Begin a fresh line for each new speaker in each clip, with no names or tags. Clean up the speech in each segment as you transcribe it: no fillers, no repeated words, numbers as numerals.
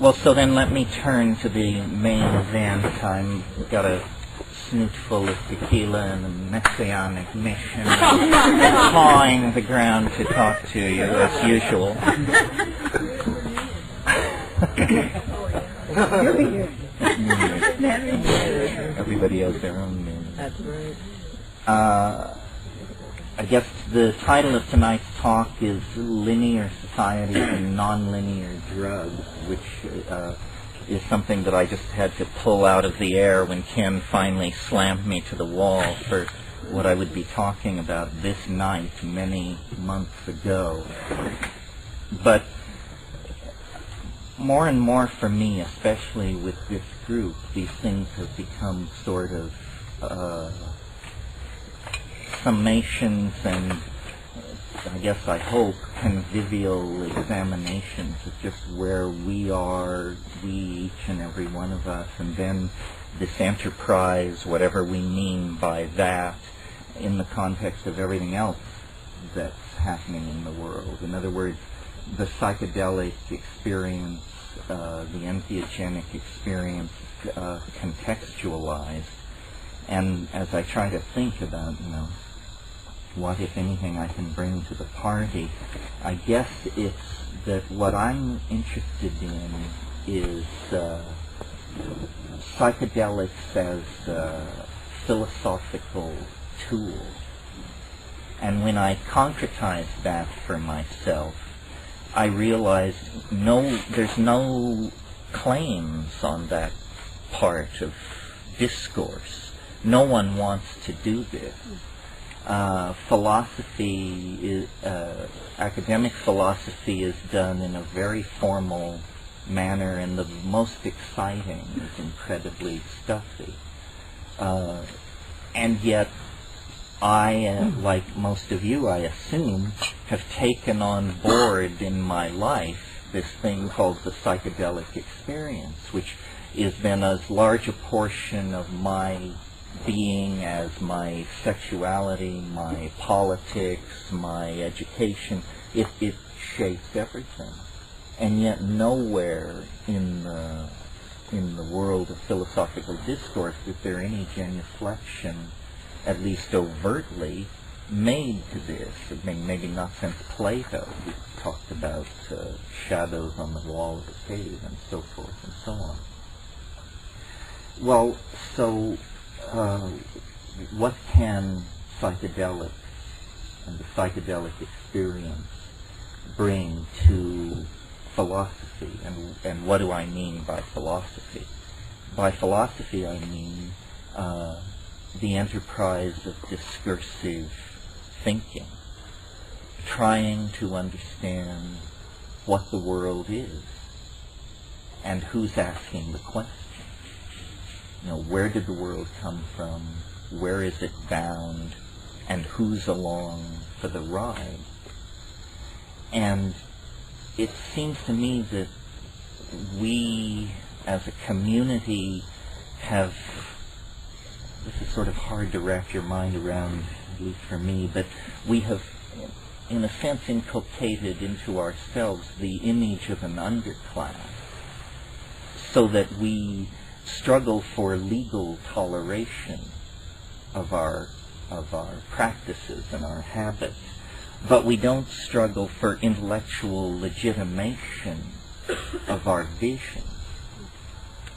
Well, so then let me turn to the main event. I've got a snoot full of tequila and a messianic mission, pawing the ground to talk to you as usual. Everybody has their own name.
That's right.
I guess the title of tonight's talk is Linear Societies and Nonlinear Drugs, which is something that I just had to pull out of the air when Ken finally slammed me to the wall for what I would be talking about this night many months ago. But more and more for me, especially with this group, these things have become sort of summations and, I guess I hope, convivial examinations of just where we are, we, each and every one of us, and then this enterprise, whatever we mean by that, in the context of everything else that's happening in the world. In other words, the psychedelic experience, the entheogenic experience contextualized. And as I try to think about, what, if anything, I can bring to the party, I guess it's that what I'm interested in is psychedelics as a philosophical tool. And when I concretized that for myself, I realized there's no claims on that part of discourse. No one wants to do this. Philosophy is, academic philosophy is done in a very formal manner, and the most exciting is incredibly stuffy. And yet, I, like most of you, I assume, have taken on board in my life this thing called the psychedelic experience, which is then as large a portion of my being as my sexuality, my politics, my education. It shapes everything. And yet nowhere in the world of philosophical discourse is there any genuflection, at least overtly, made to this. I mean, maybe not since Plato. We talked about shadows on the wall of the cave and so forth and so on. Well, so what can psychedelics and the psychedelic experience bring to philosophy? And what do I mean by philosophy? By philosophy I mean the enterprise of discursive thinking, trying to understand what the world is and who's asking the question. Where did the world come from? Where is it bound? And who's along for the ride? And it seems to me that we, as a community, have, this is sort of hard to wrap your mind around, at least for me, but we have, in a sense, inculcated into ourselves the image of an underclass, so that we struggle for legal toleration of our practices and our habits, but we don't struggle for intellectual legitimation of our visions.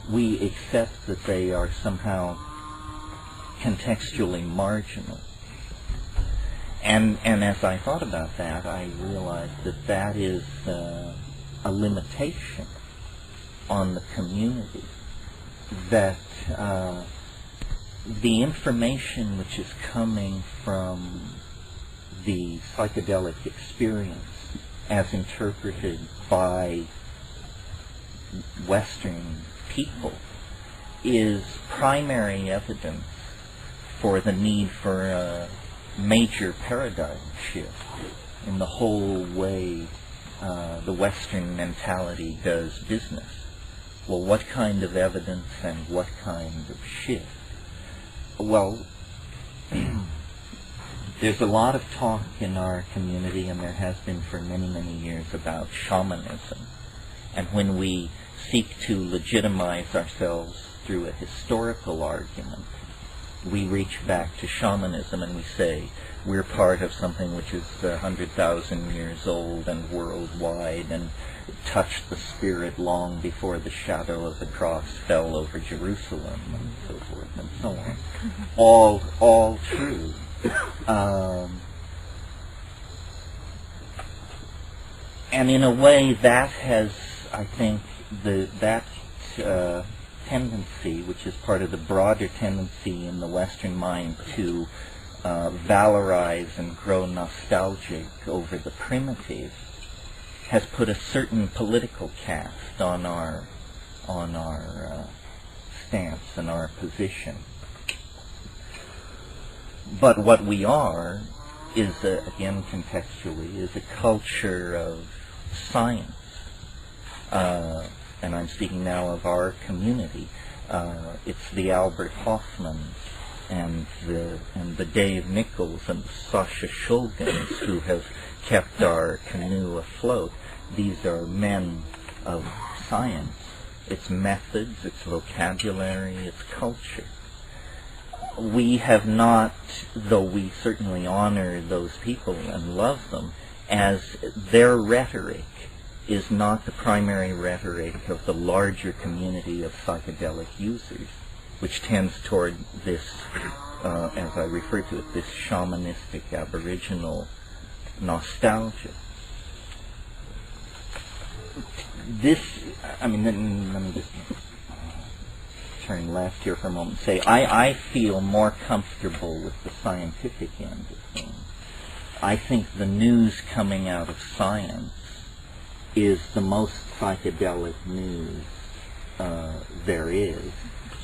We accept that they are somehow contextually marginal. And as I thought about that, I realized that that is a limitation on the community. That the information which is coming from the psychedelic experience as interpreted by Western people is primary evidence for the need for a major paradigm shift in the whole way the Western mentality does business. Well, what kind of evidence and what kind of shift? Well, there's a lot of talk in our community, and there has been for many, many years, about shamanism. And when we seek to legitimize ourselves through a historical argument, we reach back to shamanism and we say we're part of something which is 100,000 years old and worldwide and touched the spirit long before the shadow of the cross fell over Jerusalem, and so forth and so on. All true. And in a way that has, I think, that tendency, which is part of the broader tendency in the Western mind to valorize and grow nostalgic over the primitive, has put a certain political cast on our stance and our position. But what we are is, again contextually, is a culture of science. And I'm speaking now of our community. It's the Albert Hoffmans and the Dave Nichols and the Sasha Shulgins who have kept our canoe afloat. These are men of science. It's methods, it's vocabulary, it's culture. We have not, though we certainly honor those people and love them, as their rhetoric is not the primary rhetoric of the larger community of psychedelic users, which tends toward this, as I refer to it, this shamanistic aboriginal nostalgia. This, I mean, let me just turn left here for a moment and say, I feel more comfortable with the scientific end of things. I think the news coming out of science is the most psychedelic news there is.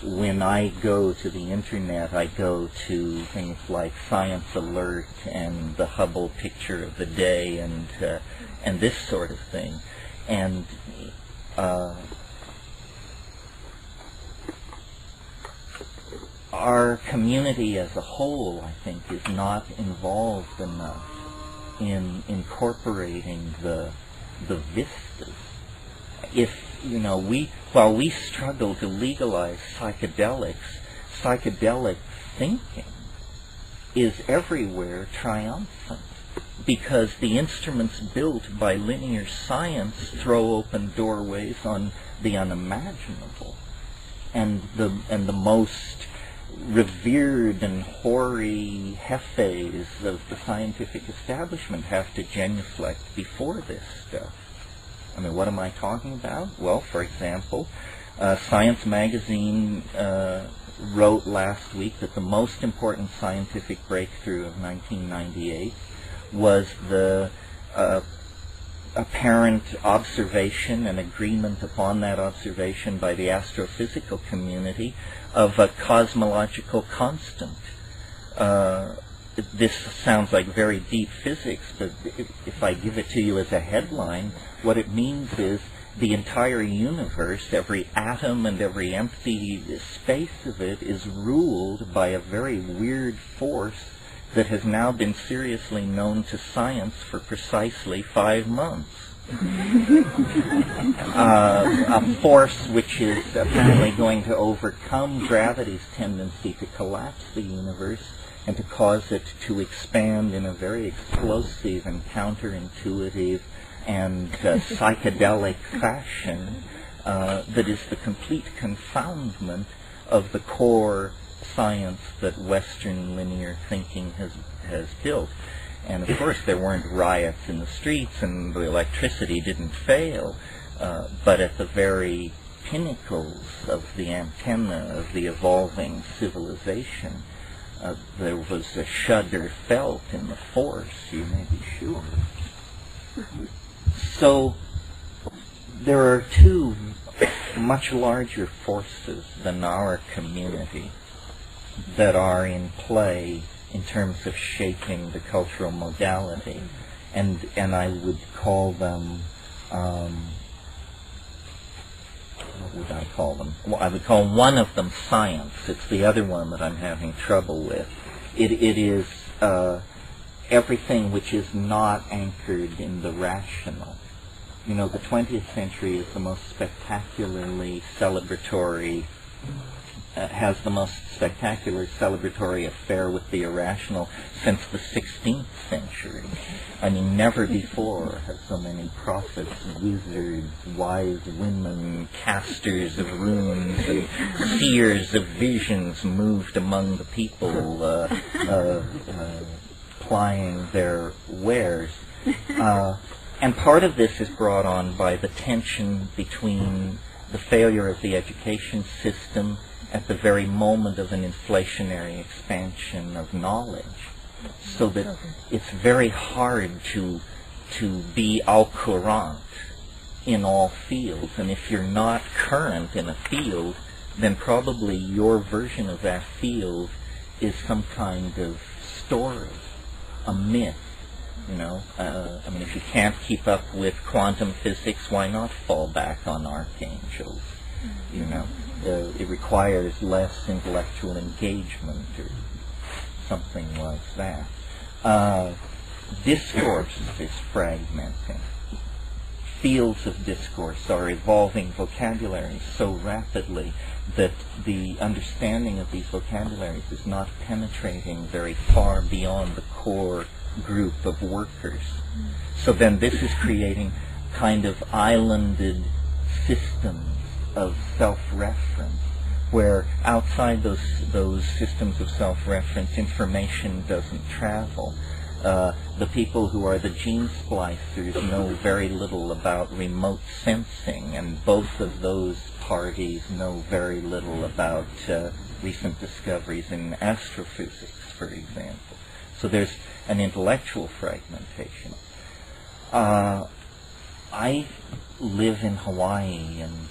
When I go to the internet, I go to things like Science Alert and the Hubble Picture of the Day and this sort of thing. And our community as a whole, I think, is not involved enough in incorporating the vistas. If, while we struggle to legalize psychedelics, psychedelic thinking is everywhere triumphant, because the instruments built by linear science throw open doorways on the unimaginable, and the most revered and hoary hefes of the scientific establishment have to genuflect before this stuff. I mean, what am I talking about? Well, for example, Science magazine wrote last week that the most important scientific breakthrough of 1998 was the apparent observation and agreement upon that observation by the astrophysical community of a cosmological constant. This sounds like very deep physics, but if I give it to you as a headline, what it means is the entire universe, every atom and every empty space of it, is ruled by a very weird force that has now been seriously known to science for precisely 5 months. A force which is apparently going to overcome gravity's tendency to collapse the universe and to cause it to expand in a very explosive and counterintuitive and psychedelic fashion that is the complete confoundment of the core science that Western linear thinking has built. And of course there weren't riots in the streets and the electricity didn't fail, but at the very pinnacles of the antenna of the evolving civilization, there was a shudder felt in the force, you may be sure. So there are two much larger forces than our community that are in play in terms of shaping the cultural modality, and I would call them, what would I call them? Well, I would call one of them science. It's the other one that I'm having trouble with. It is everything which is not anchored in the rational. you know, the 20th century is the most spectacularly celebratory, has the most spectacular celebratory affair with the irrational since the 16th century. I mean, never before have so many prophets, wizards, wise women, casters of runes, and seers of visions moved among the people, plying their wares. And part of this is brought on by the tension between the failure of the education system at the very moment of an inflationary expansion of knowledge, so that it's very hard to be au courant in all fields. And if you're not current in a field, then probably your version of that field is some kind of story, a myth. You know, I mean, if you can't keep up with quantum physics, why not fall back on archangels? You know, it requires less intellectual engagement or something like that. Discourse is fragmenting. Fields of discourse are evolving vocabularies so rapidly that the understanding of these vocabularies is not penetrating very far beyond the core group of workers. So then this is creating kind of islanded systems of self-reference, where outside those systems of self-reference, information doesn't travel. The people who are the gene splicers know very little about remote sensing, and both of those parties know very little about recent discoveries in astrophysics, for example. So there's an intellectual fragmentation. I live in Hawaii and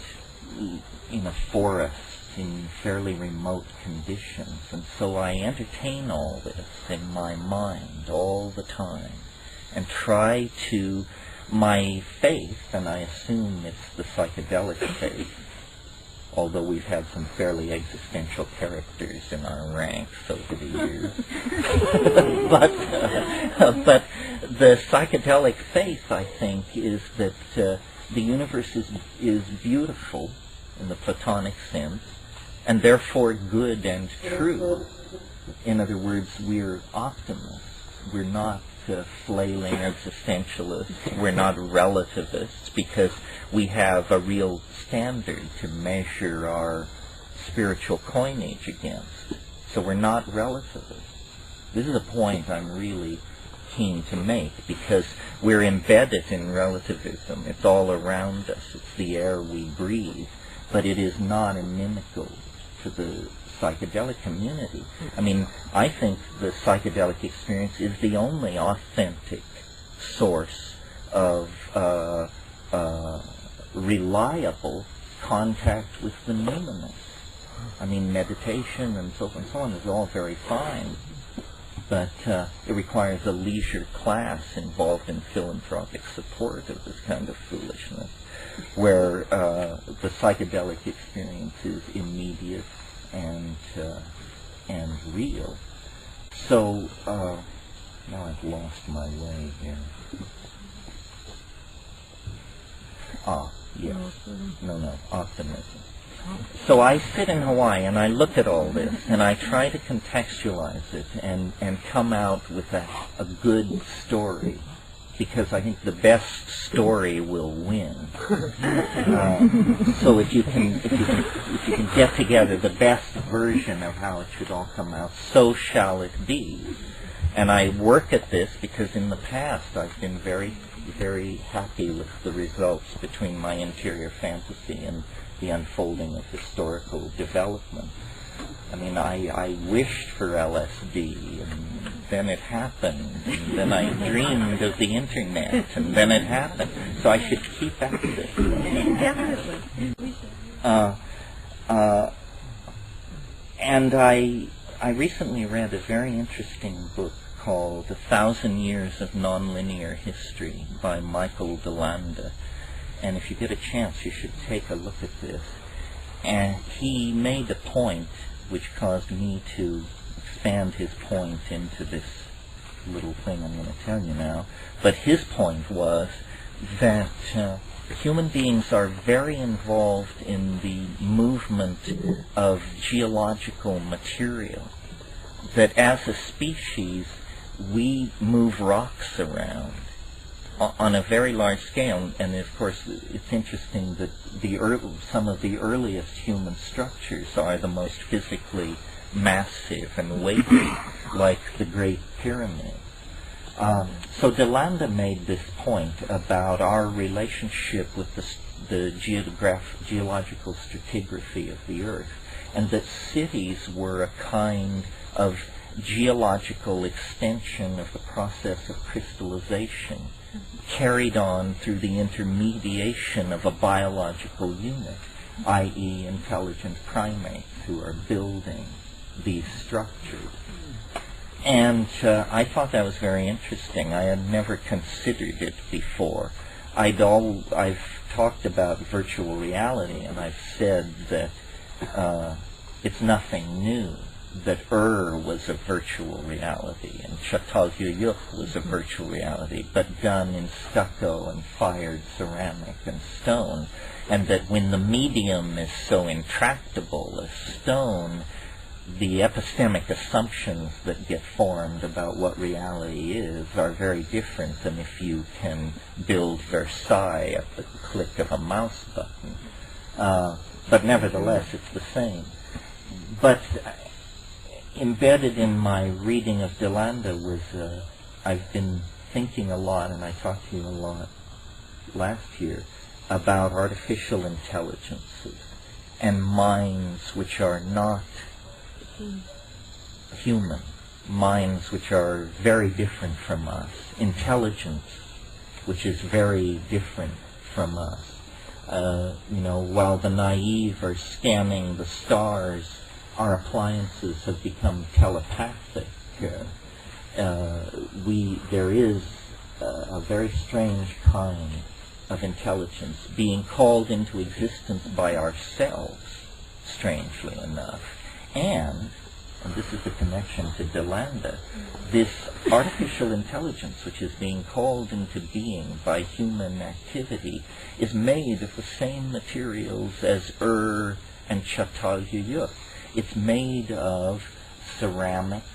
in a forest in fairly remote conditions, and so I entertain all this in my mind all the time and try to, my faith, and I assume it's the psychedelic faith, although we've had some fairly existential characters in our ranks over the years. But the psychedelic faith, I think, is that the universe is beautiful in the Platonic sense, and therefore good and true. In other words, we're optimists. We're not flailing existentialists. We're not relativists, because we have a real standard to measure our spiritual coinage against. So we're not relativists. This is a point I'm really keen to make, because we're embedded in relativism. It's all around us. It's the air we breathe. But it is not inimical to the psychedelic community. I mean, I think the psychedelic experience is the only authentic source of reliable contact with the numinous. I mean, meditation and so on is all very fine, but it requires a leisure class involved in philanthropic support of this kind of foolishness, where the psychedelic experience is immediate and real. So now I've lost my way here. Yes. No, optimism. So I sit in Hawaii and I look at all this and I try to contextualize it and come out with a good story, because I think the best story will win. So if you can get together the best version of how it should all come out, so shall it be. And I work at this because in the past I've been very, very happy with the results between my interior fantasy and the unfolding of historical development. I mean, I wished for LSD, and then it happened, and then I dreamed of the internet, and then it happened. So I should keep at this. Definitely. And I recently read a very interesting book called 1,000 Years of Nonlinear History by Michael DeLanda. And if you get a chance, you should take a look at this. And he made a point which caused me to expand his point into this little thing I'm going to tell you now. But his point was that human beings are very involved in the movement of geological material, that as a species we move rocks around on a very large scale, and of course it's interesting that some of the earliest human structures are the most physically massive and weighty, like the Great Pyramid. So DeLanda made this point about our relationship with the geological stratigraphy of the Earth, and that cities were a kind of geological extension of the process of crystallization, carried on through the intermediation of a biological unit, i.e. intelligent primates who are building these structures. And I thought that was very interesting. I had never considered it before. I've talked about virtual reality, and I've said that it's nothing new, that was a virtual reality, and Çatalhöyük was a virtual reality, but done in stucco and fired ceramic and stone, and that when the medium is so intractable as stone, the epistemic assumptions that get formed about what reality is are very different than if you can build Versailles at the click of a mouse button. But nevertheless, it's the same. But embedded in my reading of DeLanda was, I've been thinking a lot, and I talked to you a lot last year, about artificial intelligences and minds which are not human, minds which are very different from us, intelligence which is very different from us. While the naive are scanning the stars, our appliances have become telepathic. There is a very strange kind of intelligence being called into existence by ourselves, strangely enough. And this is the connection to DeLanda, this artificial intelligence which is being called into being by human activity is made of the same materials as and Çatalhöyük. It's made of ceramics,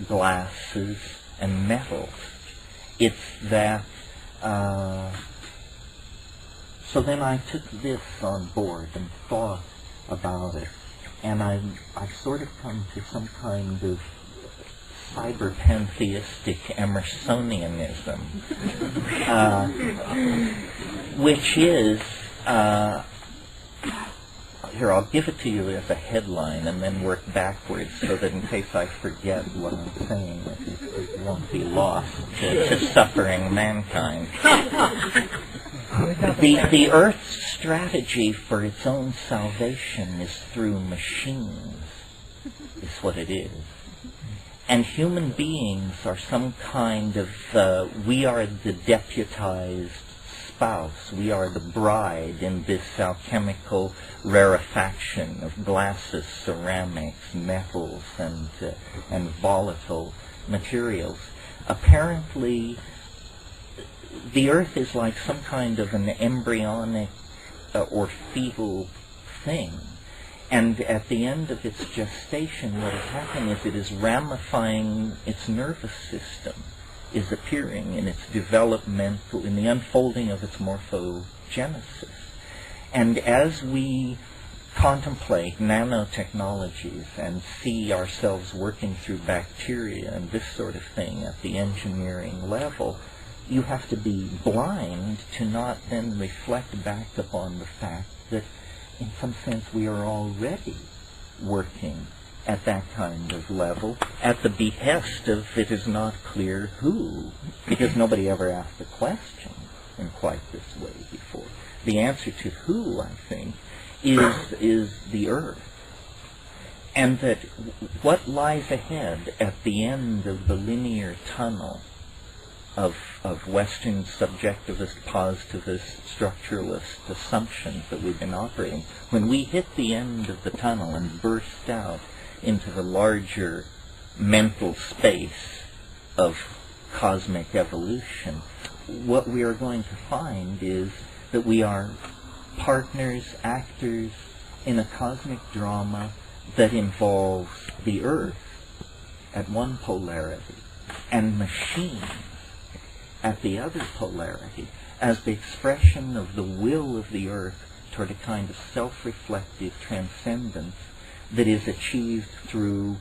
glasses, and metals. It's that, so then I took this on board and thought about it. And I've sort of come to some kind of cyber-pantheistic Emersonianism, which is, here, I'll give it to you as a headline and then work backwards so that in case I forget what I'm saying, it won't be lost to suffering mankind. The Earth's strategy for its own salvation is through machines, is what it is. And human beings are some kind of, we are the deputized spouse, we are the bride in this alchemical rarefaction of glasses, ceramics, metals, and volatile materials. Apparently, the Earth is like some kind of an embryonic or fetal thing. And at the end of its gestation, what is happening is it is ramifying its nervous system, is appearing in its developmental, in the unfolding of its morphogenesis. And as we contemplate nanotechnologies and see ourselves working through bacteria and this sort of thing at the engineering level, you have to be blind to not then reflect back upon the fact that in some sense we are already working at that kind of level at the behest of it is not clear who, because nobody ever asked the question in quite this way before. The answer to who, I think, is the Earth. And that what lies ahead at the end of the linear tunnel of Western subjectivist, positivist, structuralist assumptions that we've been operating, when we hit the end of the tunnel and burst out into the larger mental space of cosmic evolution, what we are going to find is that we are partners, actors in a cosmic drama that involves the Earth at one polarity and machines at the other polarity as the expression of the will of the Earth toward a kind of self-reflective transcendence that is achieved through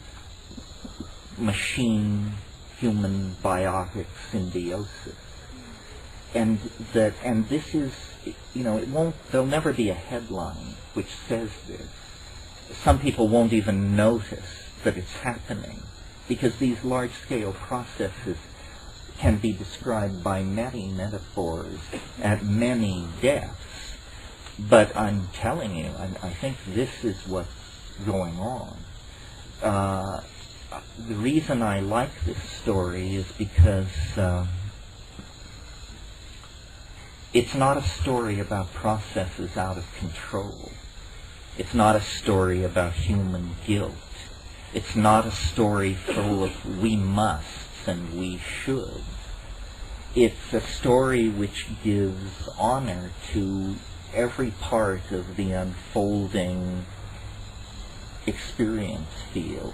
machine-human biotic symbiosis. And this is, there'll never be a headline which says this. Some people won't even notice that it's happening, because these large-scale processes can be described by many metaphors at many depths. But I'm telling you, I think this is what's going on. The reason I like this story is because it's not a story about processes out of control. It's not a story about human guilt. It's not a story full of we musts and we should. It's a story which gives honor to every part of the unfolding experience field.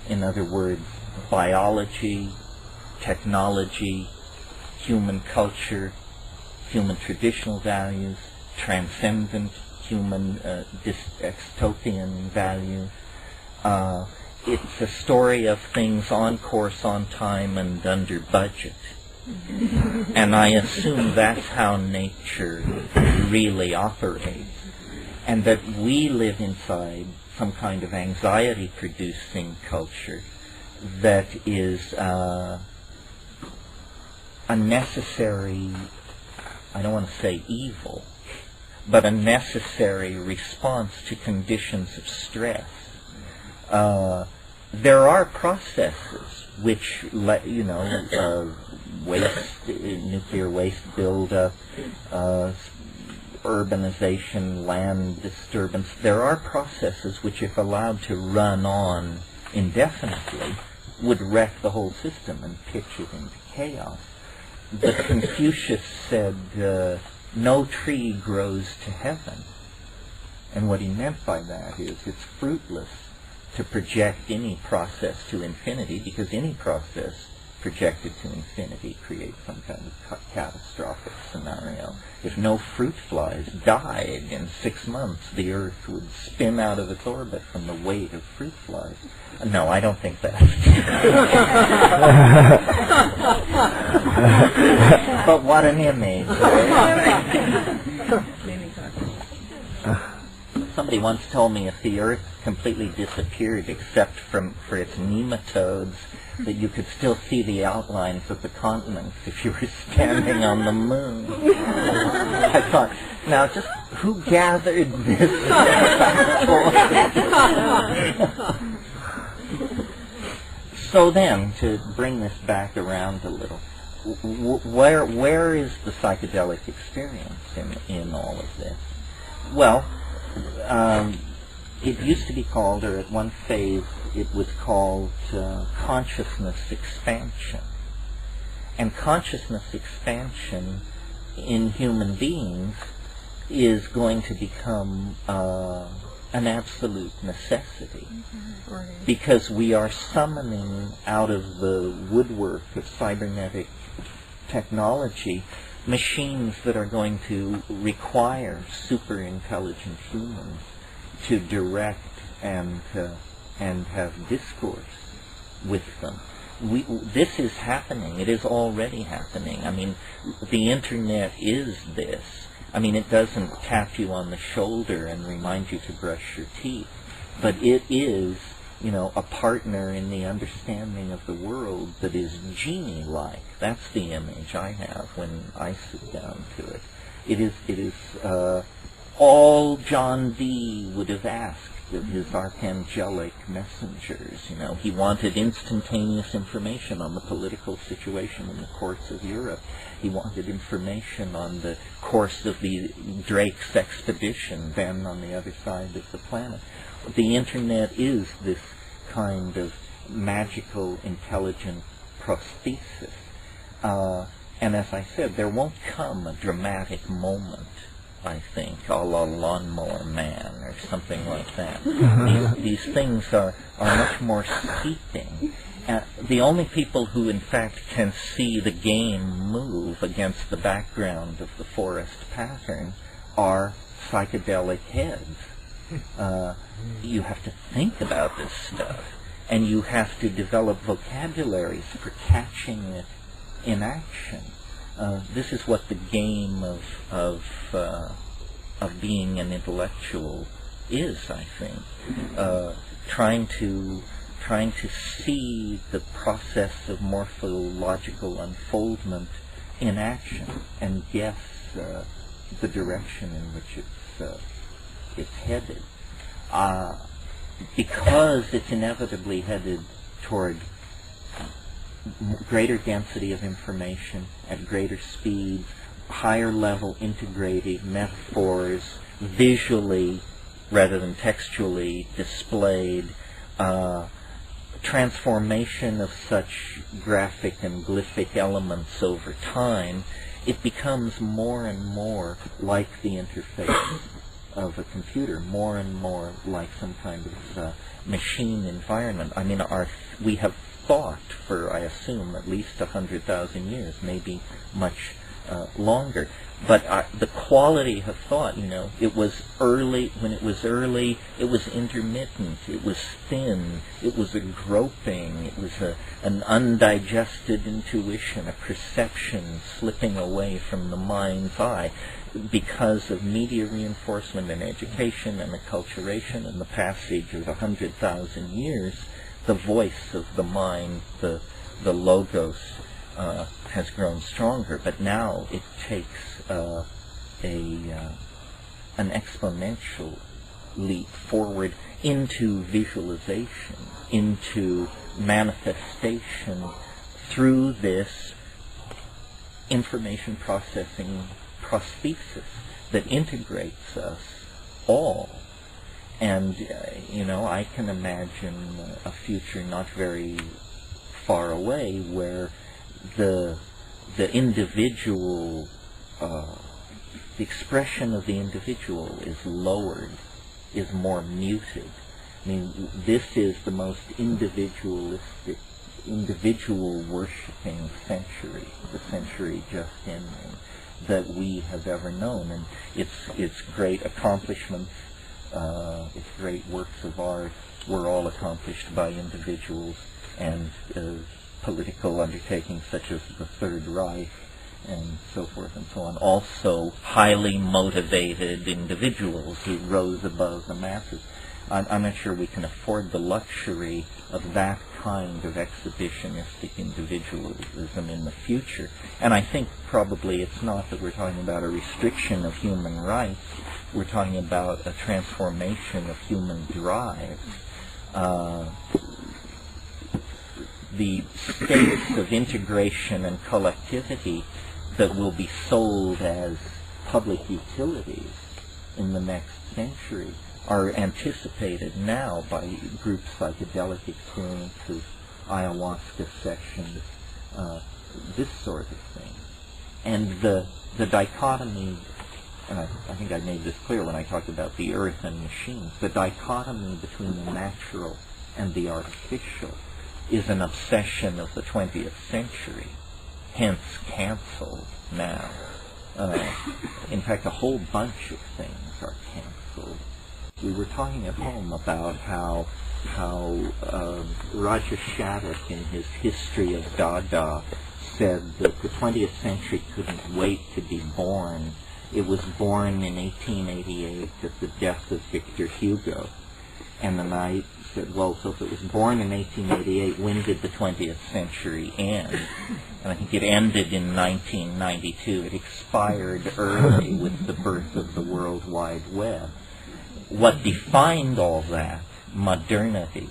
In other words, biology, technology, human culture, human traditional values, transcendent human dystopian values. It's a story of things on course, on time, and under budget. And I assume that's how nature really operates, and that we live inside some kind of anxiety-producing culture that is a necessary, I don't want to say evil, but a necessary response to conditions of stress. There are processes which let, nuclear waste buildup, urbanization, land disturbance. There are processes which, if allowed to run on indefinitely, would wreck the whole system and pitch it into chaos. But Confucius said, no tree grows to heaven. And what he meant by that is it's fruitless to project any process to infinity, because any process projected to infinity creates some kind of catastrophic scenario. If no fruit flies died in 6 months, the Earth would spin out of its orbit from the weight of fruit flies. No, I don't think that. But what an image. Somebody once told me if the Earth completely disappeared except for its nematodes, that you could still see the outlines of the continents if you were standing on the moon. I thought, now just who gathered this? So then, to bring this back around a little, where is the psychedelic experience in all of this? Well, it used to be called, or at one phase it was called, consciousness expansion. And consciousness expansion in human beings is going to become an absolute necessity, because we are summoning out of the woodwork of cybernetic technology machines that are going to require super intelligent humans to direct and have discourse with them. This is happening. It is already happening. I mean, the internet is this. I mean, it doesn't tap you on the shoulder and remind you to brush your teeth, but it is, a partner in the understanding of the world that is genie-like. That's the image I have when I sit down to it. It is all John Dee would have asked of his archangelic messengers. He wanted instantaneous information on the political situation in the courts of Europe. He wanted information on the course of the Drake's expedition, then on the other side of the planet. The internet is this kind of magical, intelligent prosthesis. And as I said, there won't come a dramatic moment, I think, a la Lawnmower Man or something like that. These things are much more steeping. The only people who in fact can see the game move against the background of the forest pattern are psychedelic heads. You have to think about this stuff, and you have to develop vocabularies for catching it in action. This is what the game of being an intellectual is, I think. Trying to see the process of morphological unfoldment in action and guess the direction in which it's headed. Because it's inevitably headed toward greater density of information at greater speeds, higher level integrated metaphors, visually rather than textually displayed, transformation of such graphic and glyphic elements over time, it becomes more and more like the interface of a computer, more and more like some kind of machine environment. I mean, we have thought for, I assume, at least 100,000 years, maybe much longer. But the quality of thought, it was early. When it was early, it was intermittent. It was thin. It was a groping. It was an undigested intuition, a perception slipping away from the mind's eye. Because of media reinforcement and education and acculturation and the passage of 100,000 years, the voice of the mind, the logos, has grown stronger. But now it takes an exponential leap forward into visualization, into manifestation through this information processing prosthesis that integrates us all. And, I can imagine a future not very far away where the individual, the expression of the individual is lowered, is more muted. I mean, this is the most individualistic, individual worshipping century, the century just ending, that we have ever known. And its great accomplishments, its great works of art were all accomplished by individuals, and political undertakings such as the Third Reich and so forth and so on, also highly motivated individuals who rose above the masses. I'm not sure we can afford the luxury of that kind of exhibitionistic individualism in the future. And I think probably it's not that we're talking about a restriction of human rights. We're talking about a transformation of human drives. The states of integration and collectivity that will be sold as public utilities in the next century are anticipated now by group psychedelic experiences, ayahuasca sessions, this sort of thing. And the dichotomy, and I think I made this clear when I talked about the earth and machines, the dichotomy between the natural and the artificial is an obsession of the 20th century, hence canceled now. In fact, a whole bunch of things are canceled. We were talking at home about how Roger Shattuck in his History of Dada said that the 20th century couldn't wait to be born. It was born in 1888 at the death of Victor Hugo. And then I said, well, so if it was born in 1888, when did the 20th century end? And I think it ended in 1992. It expired early with the birth of the World Wide Web. What defined all that, modernity,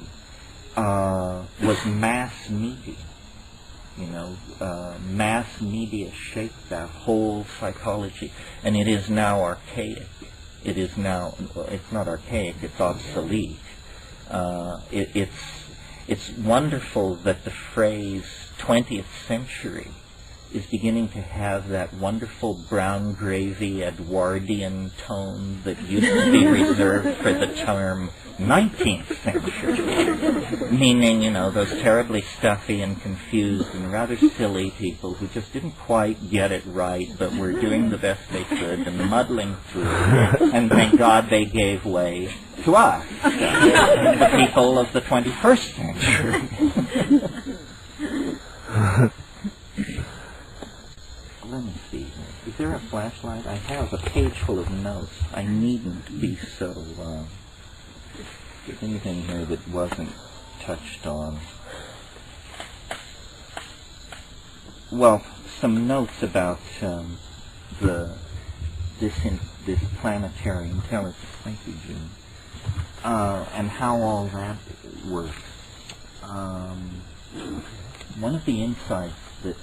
was mass media. Mass media shaped that whole psychology, and it is now archaic. It is now, well, it's not archaic, it's obsolete. It's wonderful that the phrase 20th century is beginning to have that wonderful brown gravy Edwardian tone that used to be reserved for the term 19th century, meaning, you know, those terribly stuffy and confused and rather silly people who just didn't quite get it right, but were doing the best they could and muddling through, and thank God they gave way to us, the people of the 21st century. Let me see. Is there a flashlight? I have a page full of notes. I needn't be so... Is there anything here that wasn't touched on? Well, some notes about this planetary intelligence. Thank you, June. And how all that works. One of the insights that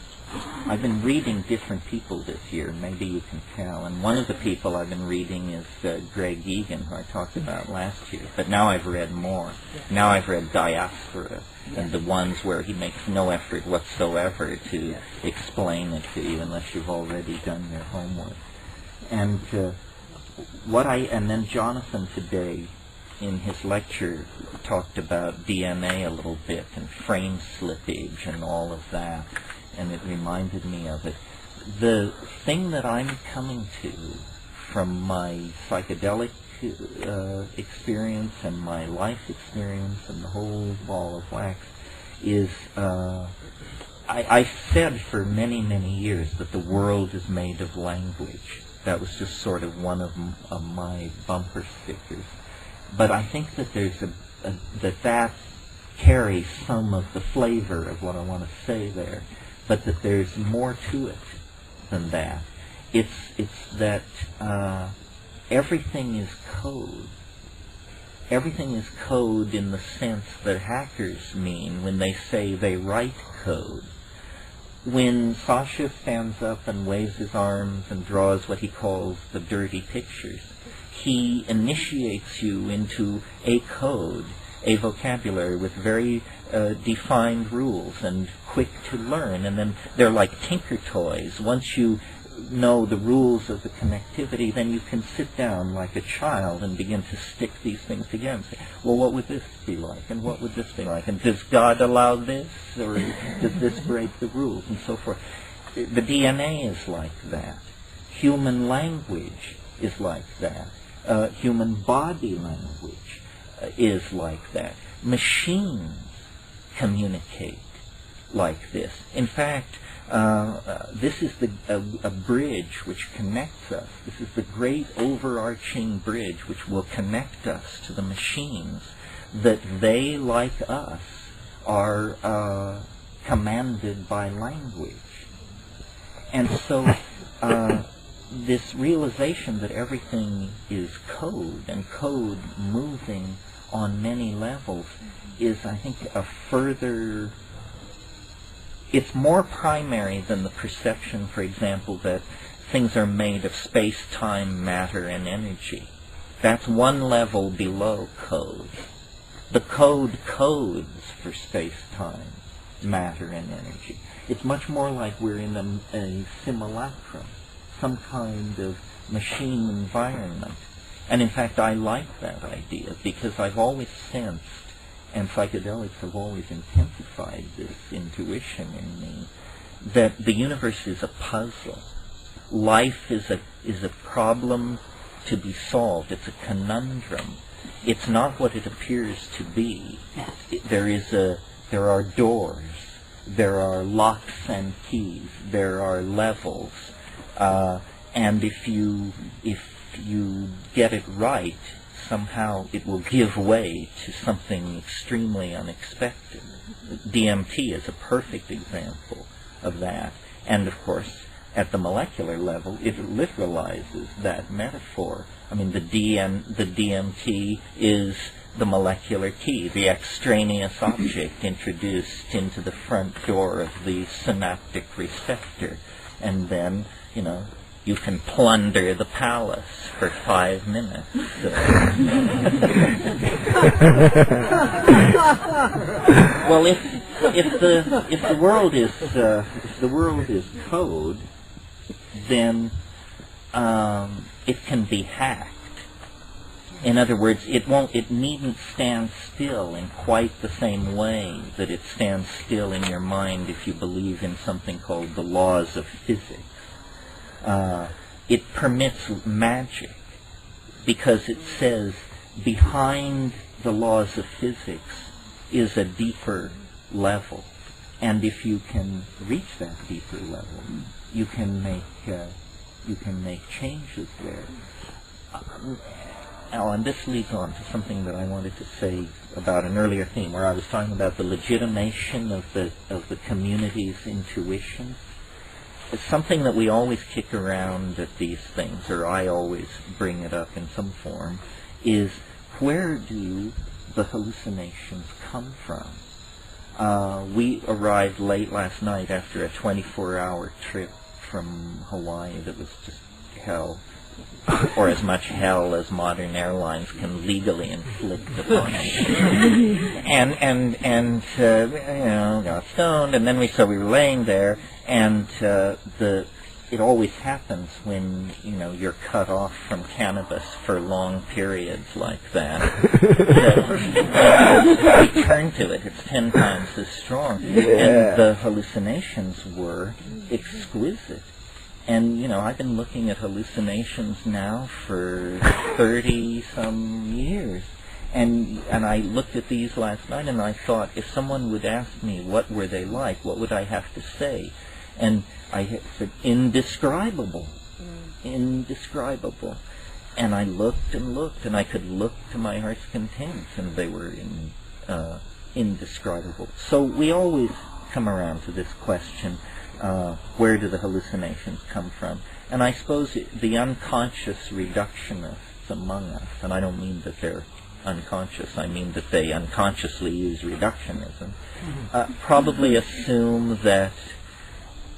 I've been reading different people this year, maybe you can tell, and one of the people I've been reading is Greg Egan, who I talked about last year, but now I've read more. Now I've read Diaspora, and the ones where he makes no effort whatsoever to explain it to you unless you've already done your homework. And and then Jonathan today, in his lecture, talked about DNA a little bit, and frame slippage and all of that. And it reminded me of it. The thing that I'm coming to from my psychedelic experience and my life experience and the whole ball of wax is, I said for many, many years that the world is made of language. That was just sort of one of my bumper stickers. But I think that there's that carries some of the flavor of what I want to say there. But that there's more to it than that. It's that everything is code. Everything is code in the sense that hackers mean when they say they write code. When Sasha stands up and waves his arms and draws what he calls the dirty pictures, he initiates you into a code, a vocabulary with very defined rules and quick to learn, and then they're like tinker toys. Once you know the rules of the connectivity, then you can sit down like a child and begin to stick these things together and say, well, what would this be like, and what would this be like, and does God allow this, or does this break the rules, and so forth. The DNA is like that. Human language is like that. Human body language is like that. Machines communicate like this. In fact, this is a bridge which connects us. This is the great overarching bridge which will connect us to the machines, that they, like us, are commanded by language. And so this realization that everything is code, and code moving on many levels, is, I think, a further... It's more primary than the perception, for example, that things are made of space, time, matter, and energy. That's one level below code. The code codes for space, time, matter, and energy. It's much more like we're in a simulacrum, some kind of machine environment. And in fact, I like that idea, because I've always sensed, and psychedelics have always intensified this intuition in me, that the universe is a puzzle. Life is a problem to be solved. It's a conundrum. It's not what it appears to be. There are doors. There are locks and keys. There are levels. And if you get it right, somehow it will give way to something extremely unexpected. DMT is a perfect example of that. And of course, at the molecular level, it literalizes that metaphor. I mean, the DMT is the molecular key, the extraneous object introduced into the front door of the synaptic receptor. And then, you know, you can plunder the palace for 5 minutes. Well, if the world is code, then it can be hacked. In other words, it needn't stand still in quite the same way that it stands still in your mind if you believe in something called the laws of physics. It permits magic because it says behind the laws of physics is a deeper level, and if you can reach that deeper level, you can make changes there. And this leads on to something that I wanted to say about an earlier theme, where I was talking about the legitimation of the community's intuition. It's something that we always kick around at these things, or I always bring it up in some form, is where do the hallucinations come from? We arrived late last night after a 24-hour trip from Hawaii that was just hell, or as much hell as modern airlines can legally inflict upon us. and got stoned, and then we were laying there, and it always happens when you're cut off from cannabis for long periods like that. We turn to it; it's 10 times as strong, and the hallucinations were exquisite. And I've been looking at hallucinations now for 30-some years, and I looked at these last night, and I thought, if someone would ask me what were they like, what would I have to say? And I said, indescribable, indescribable. And I looked and looked, and I could look to my heart's content, and they were indescribable. So we always come around to this question, where do the hallucinations come from? And I suppose the unconscious reductionists among us, and I don't mean that they're unconscious, I mean that they unconsciously use reductionism, probably assume that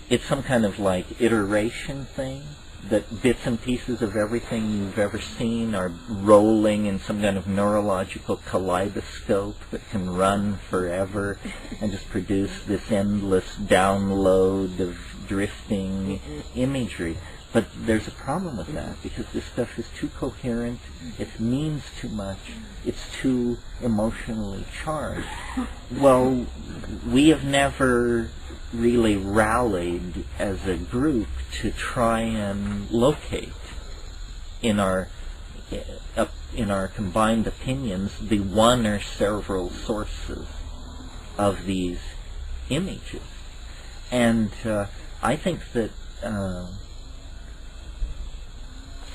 it's some kind of iteration thing, that bits and pieces of everything you've ever seen are rolling in some kind of neurological kaleidoscope that can run forever and just produce this endless download of drifting imagery. But there's a problem with that, because this stuff is too coherent, it means too much, it's too emotionally charged. Well, we have never really rallied as a group to try and locate in our combined opinions the one or several sources of these images. And I think that,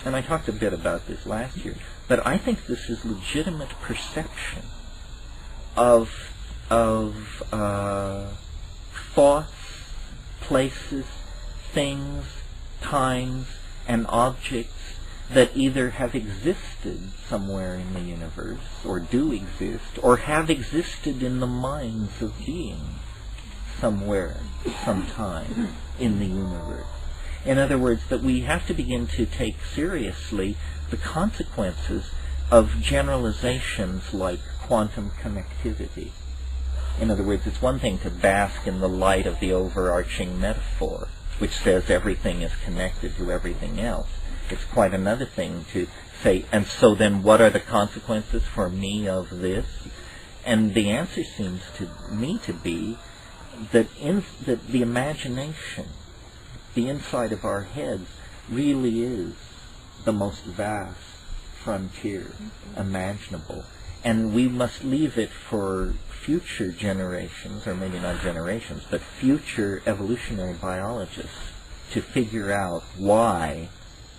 and I talked a bit about this last year, but I think this is legitimate perception of thoughts, places, things, times, and objects that either have existed somewhere in the universe, or do exist, or have existed in the minds of beings somewhere, sometime in the universe. In other words, that we have to begin to take seriously the consequences of generalizations like quantum connectivity. In other words, it's one thing to bask in the light of the overarching metaphor, which says everything is connected to everything else. It's quite another thing to say, and so then what are the consequences for me of this? And the answer seems to me to be that the imagination, the inside of our heads, really is the most vast frontier imaginable. And we must leave it for future generations, or maybe not generations, but future evolutionary biologists to figure out why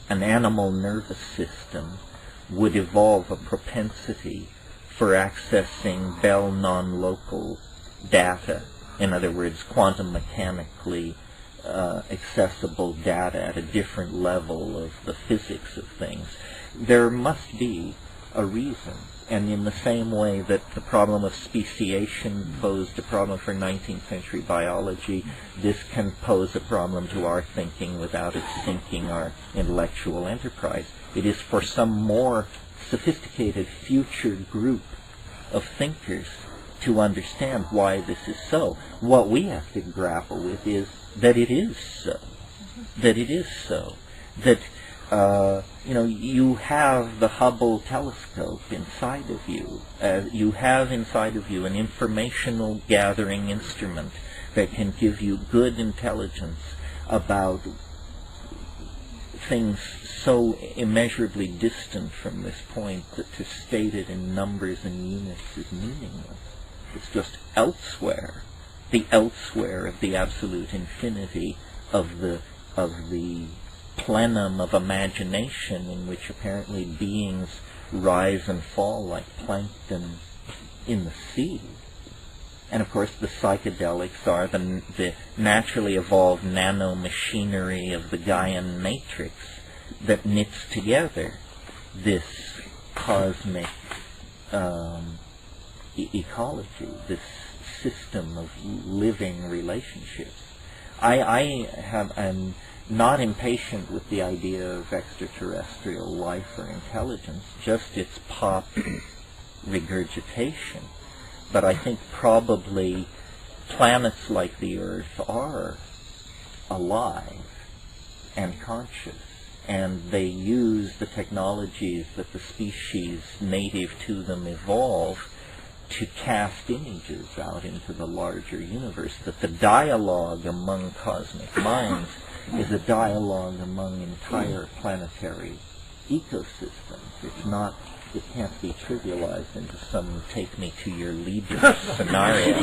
an animal nervous system would evolve a propensity for accessing Bell non-local data. In other words, quantum mechanically accessible data at a different level of the physics of things. There must be a reason. And in the same way that the problem of speciation posed a problem for 19th century biology, this can pose a problem to our thinking without it sinking our intellectual enterprise. It is for some more sophisticated future group of thinkers to understand why this is so. What we have to grapple with is that it is so. That it is so. That, you have the Hubble telescope inside of you. You have inside of you an informational gathering instrument that can give you good intelligence about things so immeasurably distant from this point that to state it in numbers and units is meaningless. It's just elsewhere, the elsewhere of the absolute infinity of the plenum of imagination in which apparently beings rise and fall like plankton in the sea. And of course the psychedelics are the naturally evolved nanomachinery of the Gaian matrix that knits together this cosmic ecology, this system of living relationships. I'm not impatient with the idea of extraterrestrial life or intelligence, just its pop regurgitation. But I think probably planets like the Earth are alive and conscious, and they use the technologies that the species native to them evolve to cast images out into the larger universe, that the dialogue among cosmic minds is a dialogue among entire planetary ecosystems. It can't be trivialized into some take-me-to-your-leader scenario.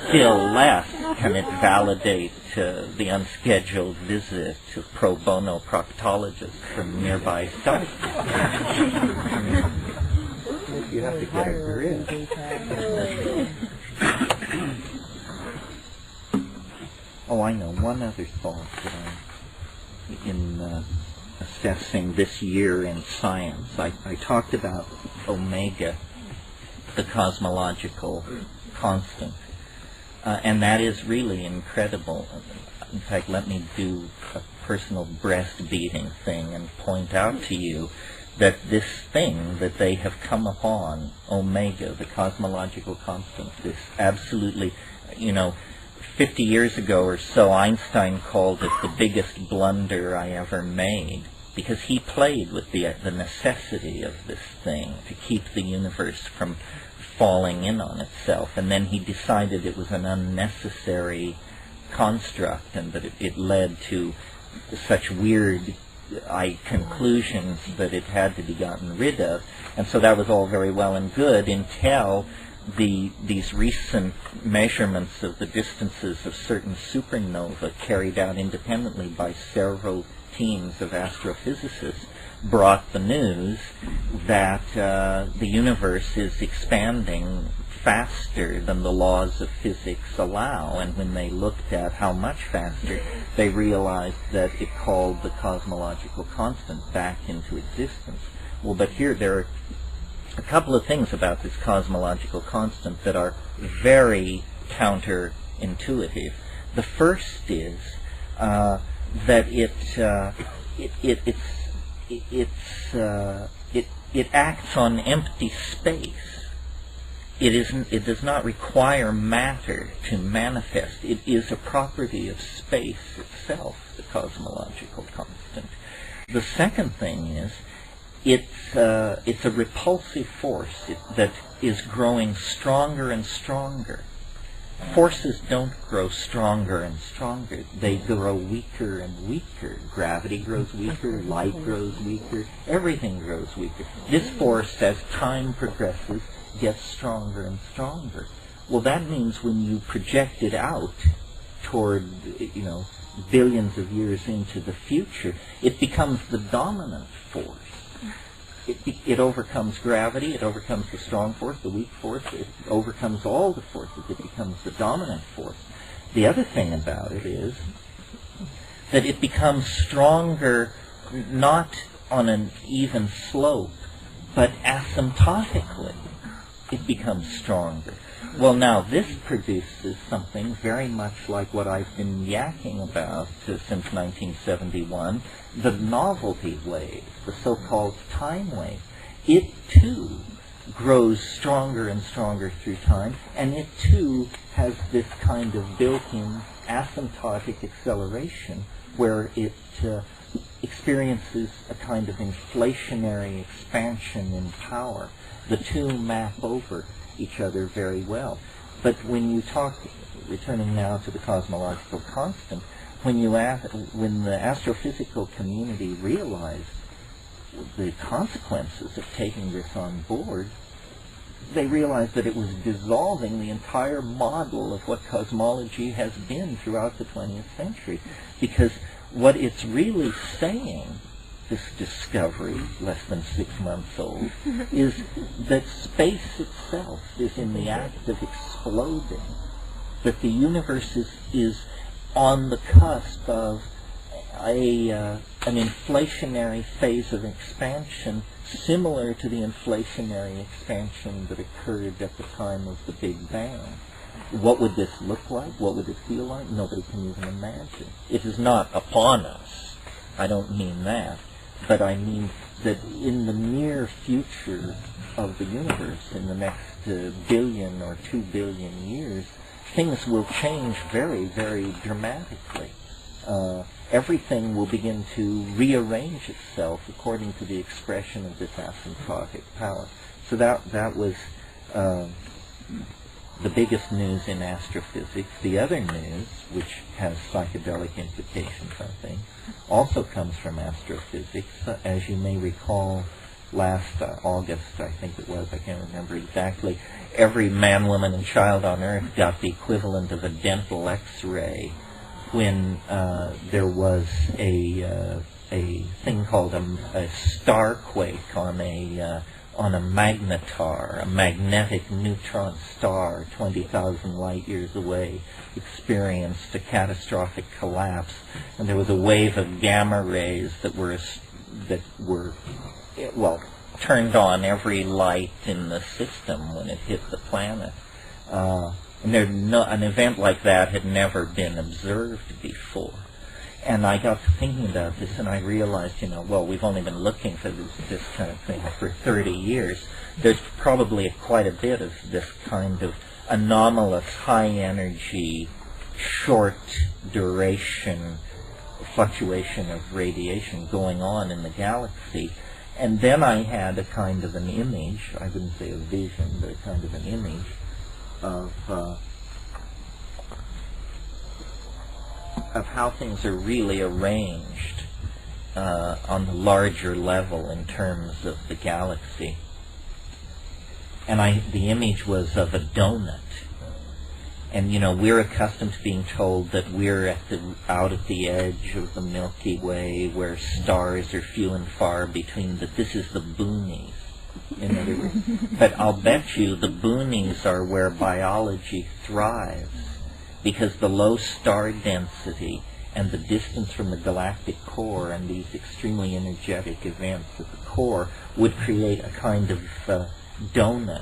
Still less can it validate the unscheduled visit of pro bono proctologists from nearby stars. You have to get a grip. Oh, I know. One other thought that in assessing this year in science, I talked about omega, the cosmological constant, and that is really incredible. In fact, let me do a personal breast-beating thing and point out to you that this thing that they have come upon, omega, the cosmological constant, this absolutely, 50 years ago or so, Einstein called it the biggest blunder I ever made, because he played with the necessity of this thing to keep the universe from falling in on itself, and then he decided it was an unnecessary construct and that it led to such weird conclusions that it had to be gotten rid of. And so that was all very well and good until these recent measurements of the distances of certain supernovae carried out independently by several teams of astrophysicists brought the news that the universe is expanding faster than the laws of physics allow. And when they looked at how much faster, they realized that it called the cosmological constant back into existence. Well, but here there are a couple of things about this cosmological constant that are very counterintuitive. The first is that it acts on empty space. It does not require matter to manifest. It is a property of space itself, the cosmological constant. The second thing is it's a repulsive force that is growing stronger and stronger. Forces don't grow stronger and stronger. They grow weaker and weaker. Gravity grows weaker, light grows weaker, everything grows weaker. This force, as time progresses, gets stronger and stronger. Well, that means when you project it out toward, billions of years into the future, it becomes the dominant force. It overcomes gravity, it overcomes the strong force, the weak force, it overcomes all the forces, it becomes the dominant force. The other thing about it is that it becomes stronger not on an even slope, but asymptotically it becomes stronger. Well, now this produces something very much like what I've been yakking about since 1971, the novelty wave, the so-called time wave. It too grows stronger and stronger through time, and it too has this kind of built-in asymptotic acceleration where it experiences a kind of inflationary expansion in power. The two map over each other very well. But when you talk, returning now to the cosmological constant, when the astrophysical community realized the consequences of taking this on board, they realized that it was dissolving the entire model of what cosmology has been throughout the 20th century. Because what it's really saying, this discovery, less than 6 months old, is that space itself is in the act of exploding, that the universe is on the cusp of an inflationary phase of expansion similar to the inflationary expansion that occurred at the time of the Big Bang. What would this look like? What would it feel like? Nobody can even imagine. It is not upon us. I don't mean that. But I mean that in the near future of the universe, in the next billion or 2 billion years, things will change very, very dramatically. Everything will begin to rearrange itself according to the expression of this asymptotic power. So that was the biggest news in astrophysics. The other news, which has psychedelic implications, I think, also comes from astrophysics. As you may recall, last August, I think it was, I can't remember exactly, every man, woman, and child on Earth got the equivalent of a dental X-ray when there was a thing called a starquake on a magnetar, a magnetic neutron star 20,000 light years away, experienced a catastrophic collapse, and there was a wave of gamma rays that were turned on every light in the system when it hit the planet. And an event like that had never been observed before. And I got to thinking about this, and I realized, we've only been looking for this kind of thing for 30 years. There's probably quite a bit of this kind of anomalous, high-energy, short-duration fluctuation of radiation going on in the galaxy. And then I had a kind of an image, I wouldn't say a vision, but a kind of an image of how things are really arranged on the larger level in terms of the galaxy. And the image was of a donut. And we're accustomed to being told that we're out at the edge of the Milky Way, where stars are few and far between. That this is the boonies, in other words. But I'll bet you the boonies are where biology thrives, because the low star density and the distance from the galactic core and these extremely energetic events at the core would create a kind of donut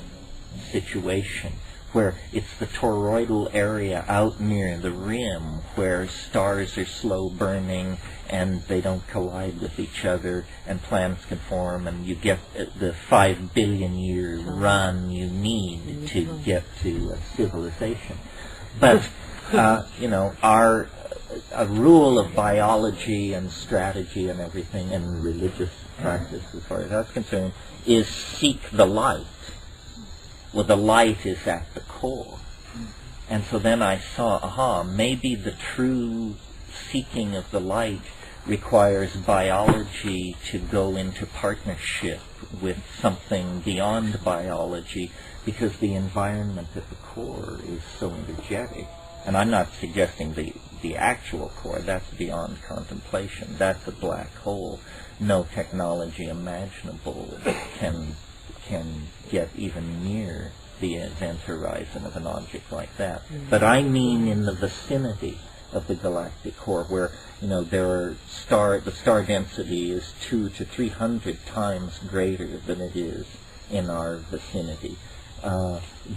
situation, where it's the toroidal area out near the rim where stars are slow burning and they don't collide with each other and planets can form, and you get the 5 billion year run you need to get to civilization. But a rule of biology and strategy and everything and religious practice, as far as that's concerned, is seek the light. Well, the light is at the core. And so then I saw, maybe the true seeking of the light requires biology to go into partnership with something beyond biology, because the environment at the core is so energetic. And I'm not suggesting the actual core, that's beyond contemplation. That's a black hole. No technology imaginable can get even near the event horizon of an object like that. But I mean in the vicinity of the galactic core, where the star density is 200 to 300 times greater than it is in our vicinity.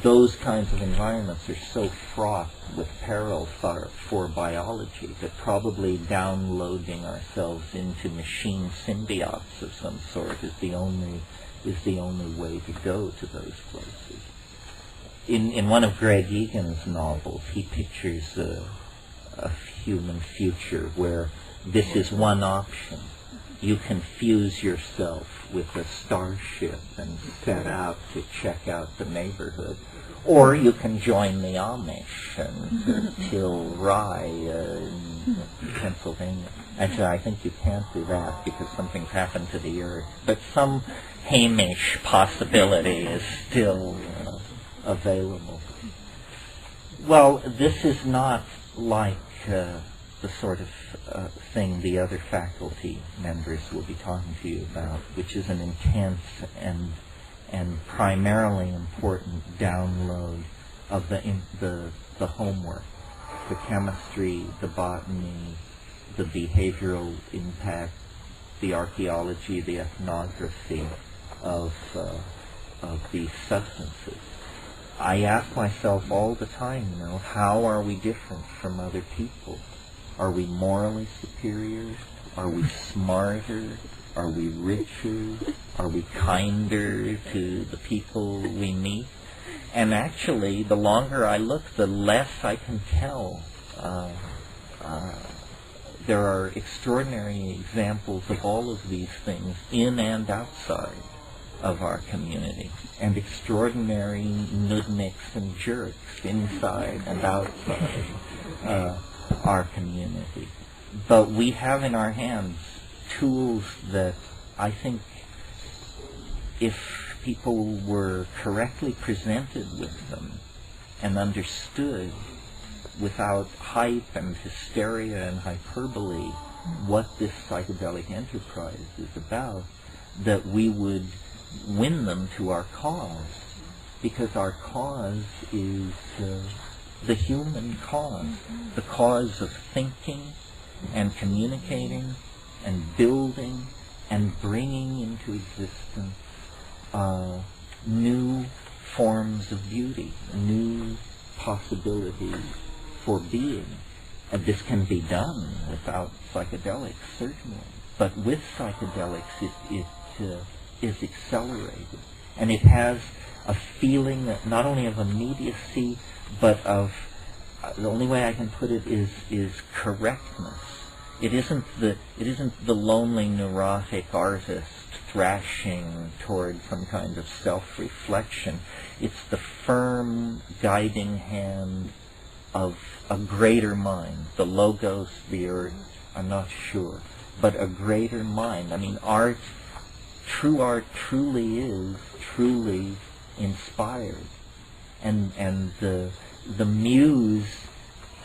Those kinds of environments are so fraught with peril for biology that probably downloading ourselves into machine symbiotes of some sort is the only is the only way to go to those places. In one of Greg Egan's novels, he pictures a human future where this is one option. You can fuse yourself with a starship and set out to check out the neighborhood. Or you can join the Amish and till rye in Pennsylvania. Actually, I think you can't do that because something's happened to the earth. But some Hamish possibility is still available. Well, this is not like the sort of thing the other faculty members will be talking to you about, which is an intense and primarily important download of the homework, the chemistry, the botany, the behavioral impact, the archaeology, the ethnography of these substances. I ask myself all the time, how are we different from other people? Are we morally superior? Are we smarter? Are we richer? Are we kinder to the people we meet? And actually, the longer I look, the less I can tell. There are extraordinary examples of all of these things in and outside of our community, and extraordinary nudniks and jerks inside and outside our community. But we have in our hands tools that I think, if people were correctly presented with them and understood without hype and hysteria and hyperbole what this psychedelic enterprise is about, that we would win them to our cause, because our cause is the human cause, the cause of thinking and communicating and building and bringing into existence new forms of beauty, new possibilities for being. And this can be done without psychedelics, certainly. But with psychedelics, it is accelerated. And it has a feeling that not only of immediacy, but of, the only way I can put it is correctness. It isn't the lonely neurotic artist thrashing toward some kind of self-reflection. It's the firm guiding hand of a greater mind, the logos, the earth, I'm not sure, but a greater mind. I mean, true art truly is truly inspired. And the muse,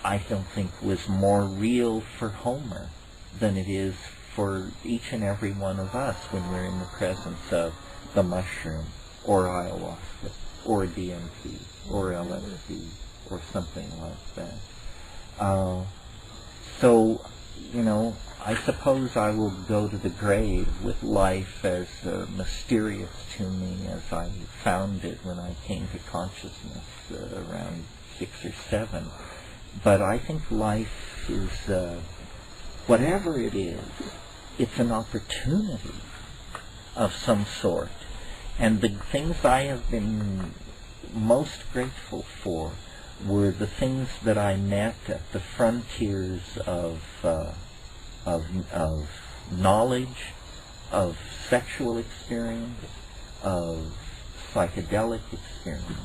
I don't think, was more real for Homer than it is for each and every one of us when we're in the presence of the mushroom, or ayahuasca, or DMT, or LSD, or something like that. So, I suppose I will go to the grave with life as mysterious to me as I found it when I came to consciousness around 6 or 7. But I think life is, whatever it is, it's an opportunity of some sort. And the things I have been most grateful for were the things that I met at the frontiers of knowledge, of sexual experience, of psychedelic experience.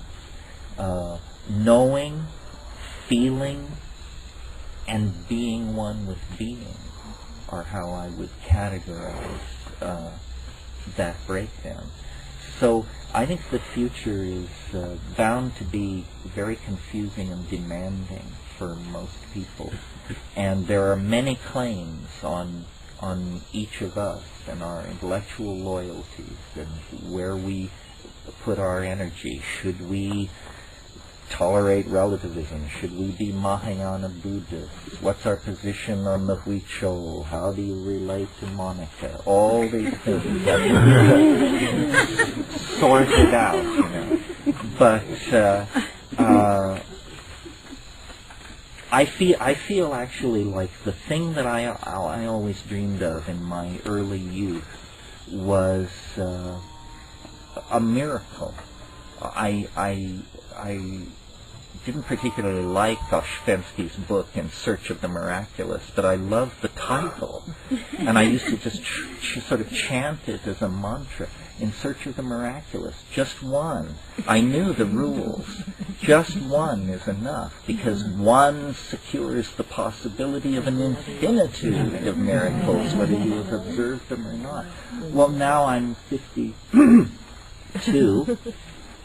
Knowing, feeling, and being one with being are how I would categorize that breakdown. So I think the future is bound to be very confusing and demanding for most people. And there are many claims on each of us and our intellectual loyalties and where we put our energy. Should we tolerate relativism? Should we be Mahayana Buddhists? What's our position on the Huichol? How do you relate to Monica? All these things that sorted out, But I feel actually like the thing that I always dreamed of in my early youth was a miracle. I didn't particularly like Oshfensky's book, In Search of the Miraculous, but I loved the title. And I used to just sort of chant it as a mantra. In search of the miraculous. Just one. I knew the rules. Just one is enough, because one secures the possibility of an infinitude of miracles, whether you have observed them or not. Well, now I'm 52,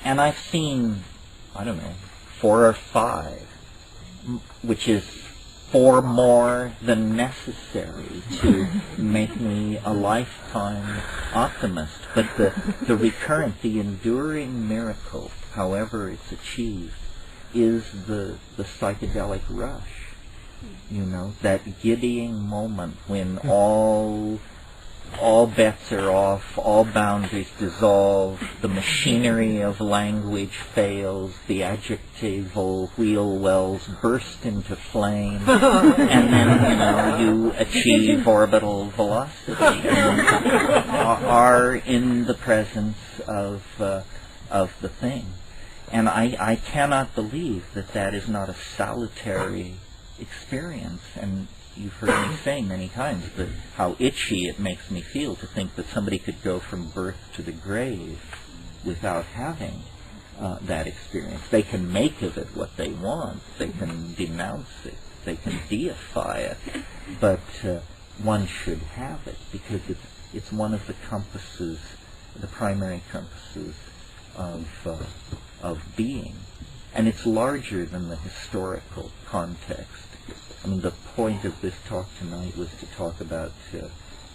and I've seen, I don't know, 4 or 5, which is 4 more than necessary to make me a lifetime optimist. But the recurrent, the enduring miracle, however it's achieved, is the psychedelic rush. You know, that giddying moment when all bets are off, all boundaries dissolve, the machinery of language fails, the adjectival wheel wells burst into flame, and then, you achieve orbital velocity and are in the presence of the thing. And I cannot believe that is not a salutary experience. And you've heard me say many times that how itchy it makes me feel to think that somebody could go from birth to the grave without having that experience. They can make of it what they want. They can denounce it. They can deify it. But one should have it, because it's one of the compasses, the primary compasses of being. And it's larger than the historical context. I mean, the point of this talk tonight was to talk about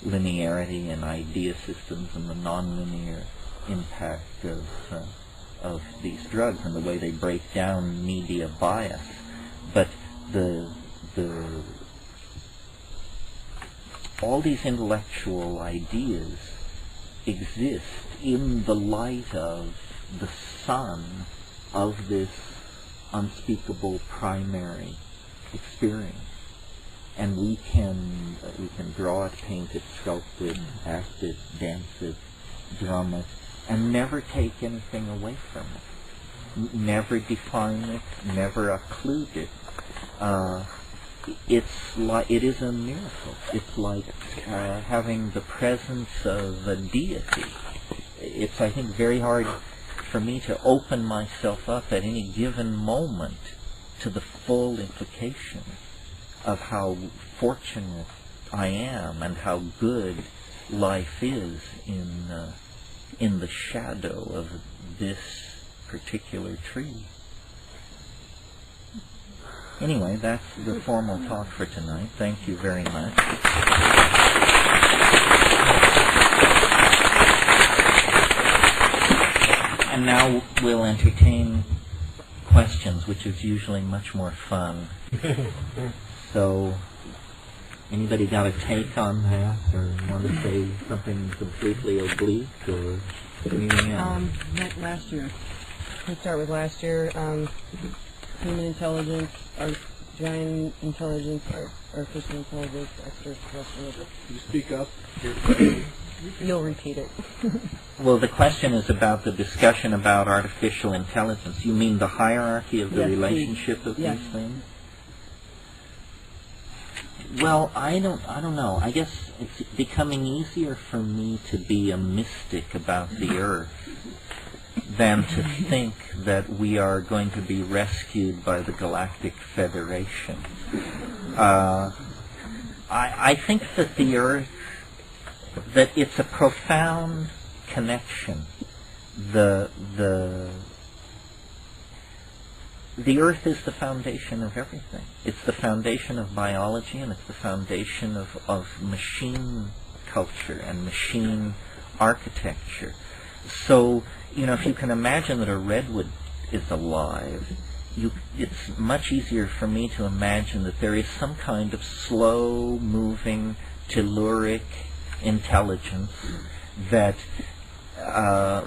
linearity and idea systems and the nonlinear impact of these drugs and the way they break down media bias. But all these intellectual ideas exist in the light of the sun of this unspeakable primary experience. And we can draw it, paint it, sculpt it, act it, dance it, drum it, and never take anything away from it. Never define it, never occlude it. It is a miracle. It's like having the presence of a deity. It's, I think, very hard for me to open myself up at any given moment to the full implication of how fortunate I am and how good life is in the shadow of this particular tree. Anyway, that's the formal talk for tonight. Thank you very much. And now we'll entertain questions, which is usually much more fun. So, anybody got a take on that, or want to say something completely oblique, or anything else?
Last year. Let's start with last year. Human intelligence, giant intelligence, artificial intelligence, extraterrestrial.
Can you speak up?
You'll repeat it.
Well, the question is about the discussion about artificial intelligence. You mean the hierarchy of the relationship of these things? Well, I don't know. I guess it's becoming easier for me to be a mystic about the Earth than to think that we are going to be rescued by the Galactic Federation. I think that the Earth, that it's a profound connection. The Earth is the foundation of everything. It's the foundation of biology, and it's the foundation of machine culture and machine architecture. So, if you can imagine that a redwood is alive, it's much easier for me to imagine that there is some kind of slow-moving, telluric intelligence that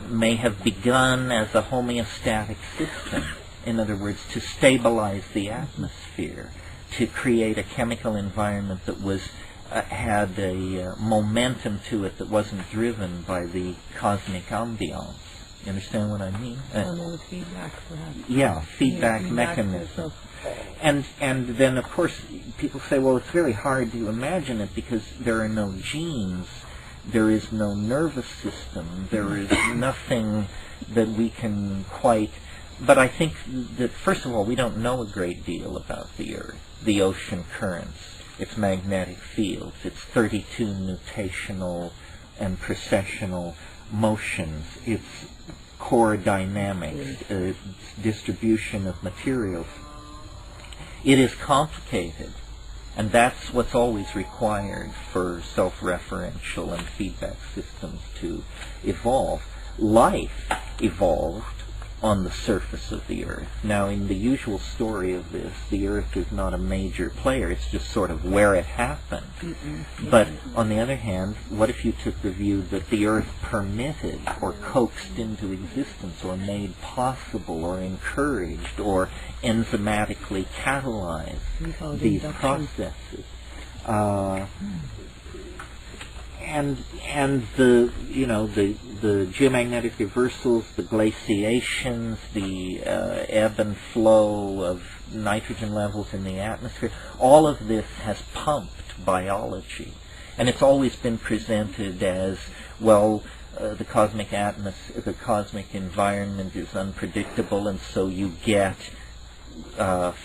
may have begun as a homeostatic system. In other words, to stabilize the atmosphere, to create a chemical environment that had a momentum to it that wasn't driven by the cosmic ambiance. You understand what I mean?
And then feedback, perhaps.
Yeah, feedback mechanism. And then, of course, people say, well, it's very hard to imagine it because there are no genes, there is no nervous system, there is nothing that we can quite... But I think that, first of all, we don't know a great deal about the Earth, the ocean currents, its magnetic fields, its 32 nutational and precessional motions, its core dynamics, its distribution of materials. It is complicated, and that's what's always required for self-referential and feedback systems to evolve. Life evolved on the surface of the Earth. Now, in the usual story of this, the Earth is not a major player, it's just sort of where it happened. But on the other hand, what if you took the view that the Earth permitted or coaxed into existence or made possible or encouraged or enzymatically catalyzed these processes? And the geomagnetic reversals, the glaciations, the ebb and flow of nitrogen levels in the atmosphere, all of this has pumped biology. And it's always been presented as, well, the cosmic environment is unpredictable, and so you get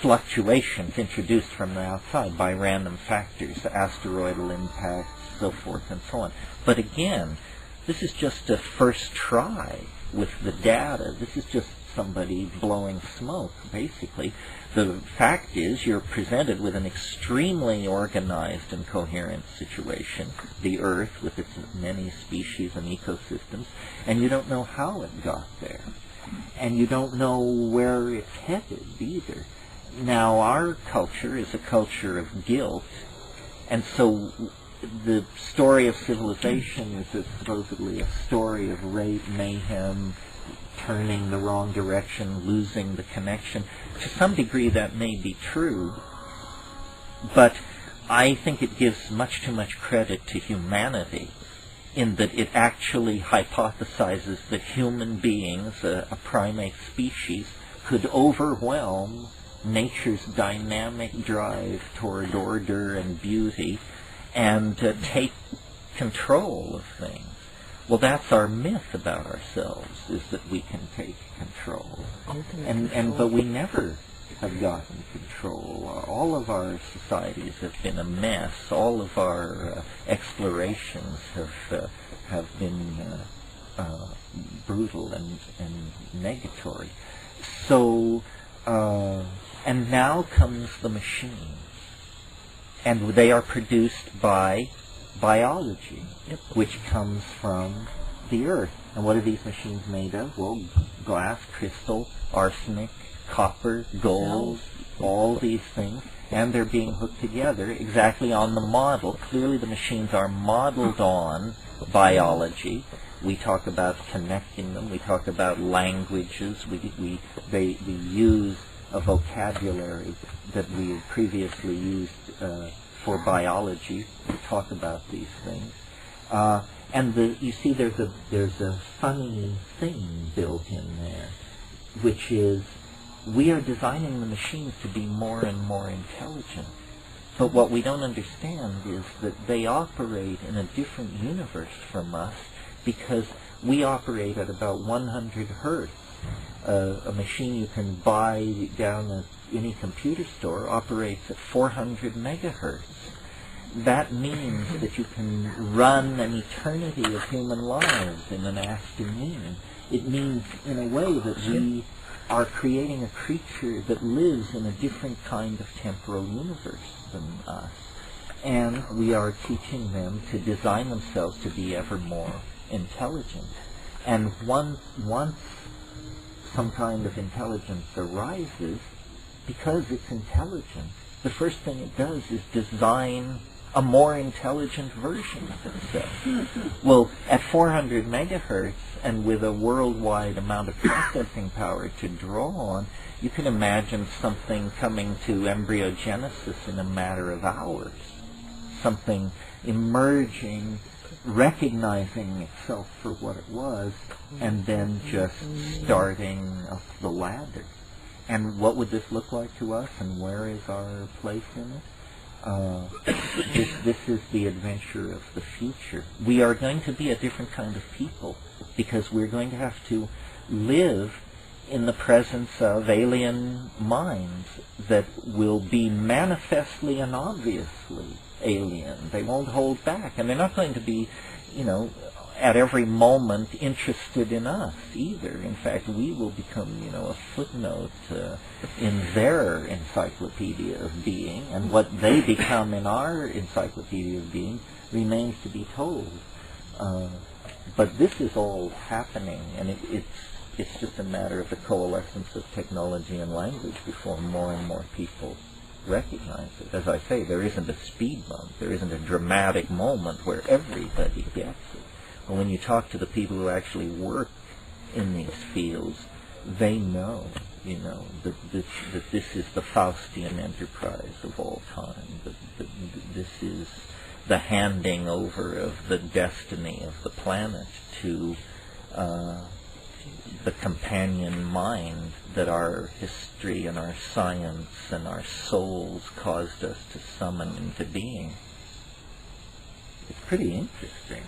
fluctuations introduced from the outside by random factors, asteroidal impacts, so forth and so on. But again, this is just a first try with the data. This is just somebody blowing smoke, basically. The fact is you're presented with an extremely organized and coherent situation, the Earth with its many species and ecosystems, and you don't know how it got there. And you don't know where it's headed either. Now, our culture is a culture of guilt, and so the story of civilization is supposedly a story of rape, mayhem, turning the wrong direction, losing the connection. To some degree that may be true, but I think it gives much too much credit to humanity in that it actually hypothesizes that human beings, a primate species, could overwhelm nature's dynamic drive toward order and beauty and take control of things. Well, that's our myth about ourselves, is that we can take control. But we never have gotten control. All of our societies have been a mess. All of our explorations have been brutal and negatory. So, and now comes the machine. And they are produced by biology, which comes from the Earth. And what are these machines made of? Well, glass, crystal, arsenic, copper, gold, all these things. And they're being hooked together exactly on the model. Clearly the machines are modeled on biology. We talk about connecting them. We talk about languages. They use a vocabulary that we had previously used for biology to talk about these things. And you see there's a funny thing built in there, which is we are designing the machines to be more and more intelligent. But what we don't understand is that they operate in a different universe from us because we operate at about 100 hertz. A machine you can buy down at any computer store operates at 400 megahertz. That means that you can run an eternity of human lives in an afternoon. It means, in a way, that we are creating a creature that lives in a different kind of temporal universe than us. And we are teaching them to design themselves to be ever more intelligent. And once some kind of intelligence arises, because it's intelligent, the first thing it does is design a more intelligent version of itself. Well, at 400 megahertz and with a worldwide amount of processing power to draw on, you can imagine something coming to embryogenesis in a matter of hours. Something emerging recognizing itself for what it was, and then just starting up the ladder. And what would this look like to us, and where is our place in it? This is the adventure of the future. We are going to be a different kind of people, because we're going to have to live in the presence of alien minds that will be manifestly and obviously alien. They won't hold back, and they're not going to be, at every moment interested in us either. In fact, we will become, a footnote in their encyclopedia of being, and what they become in our encyclopedia of being remains to be told. But this is all happening, and it's just a matter of the coalescence of technology and language before more and more people recognize it. As I say, there isn't a speed bump. There isn't a dramatic moment where everybody gets it. But when you talk to the people who actually work in these fields, they know, that this is the Faustian enterprise of all time. That this is the handing over of the destiny of the planet to the companion mind that our history and our science and our souls caused us to summon into being. It's pretty interesting.